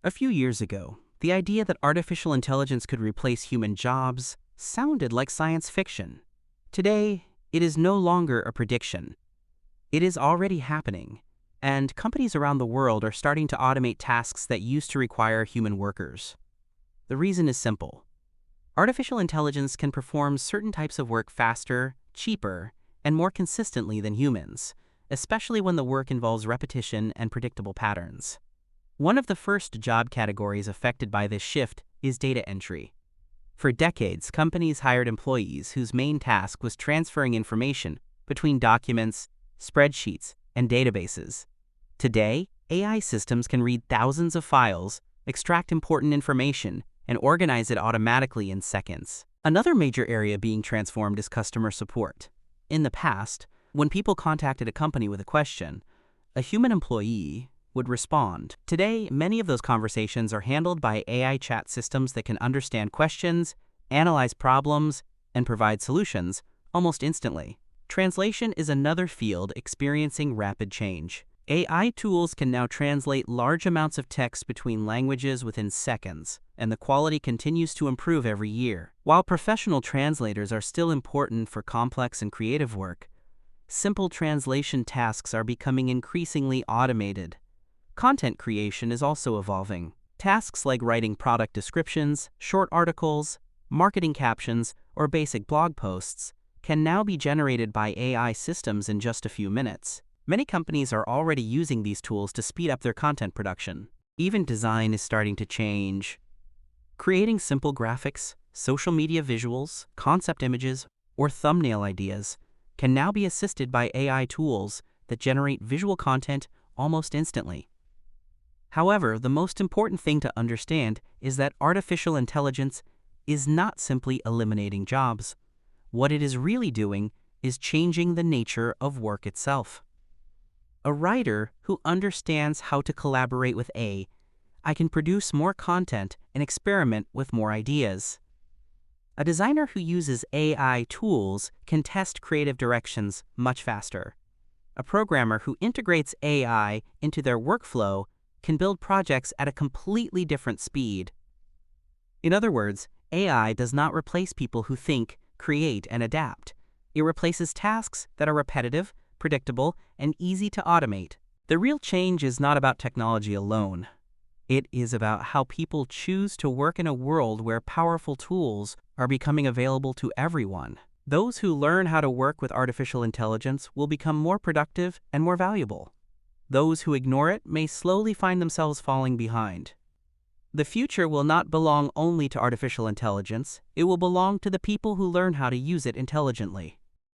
A few years ago, the idea that artificial intelligence could replace human jobs sounded like science fiction. Today, it is no longer a prediction. It is already happening, and companies around the world are starting to automate tasks that used to require human workers. The reason is simple. Artificial intelligence can perform certain types of work faster, cheaper, and more consistently than humans, especially when the work involves repetition and predictable patterns. One of the first job categories affected by this shift is data entry. For decades, companies hired employees whose main task was transferring information between documents, spreadsheets, and databases. Today, AI systems can read thousands of files, extract important information, and organize it automatically in seconds. Another major area being transformed is customer support. In the past, when people contacted a company with a question, a human employee would respond. Today, many of those conversations are handled by AI chat systems that can understand questions, analyze problems, and provide solutions almost instantly. Translation is another field experiencing rapid change. AI tools can now translate large amounts of text between languages within seconds, and the quality continues to improve every year. While professional translators are still important for complex and creative work, simple translation tasks are becoming increasingly automated. Content creation is also evolving. Tasks like writing product descriptions, short articles, marketing captions, or basic blog posts can now be generated by AI systems in just a few minutes. Many companies are already using these tools to speed up their content production. Even design is starting to change. Creating simple graphics, social media visuals, concept images, or thumbnail ideas can now be assisted by AI tools that generate visual content almost instantly. However, the most important thing to understand is that artificial intelligence is not simply eliminating jobs. What it is really doing is changing the nature of work itself. A writer who understands how to collaborate with AI can produce more content and experiment with more ideas. A designer who uses AI tools can test creative directions much faster. A programmer who integrates AI into their workflow can build projects at a completely different speed. In other words, AI does not replace people who think, create, and adapt. It replaces tasks that are repetitive, predictable, and easy to automate. The real change is not about technology alone. It is about how people choose to work in a world where powerful tools are becoming available to everyone. Those who learn how to work with artificial intelligence will become more productive and more valuable. Those who ignore it may slowly find themselves falling behind. The future will not belong only to artificial intelligence, it will belong to the people who learn how to use it intelligently.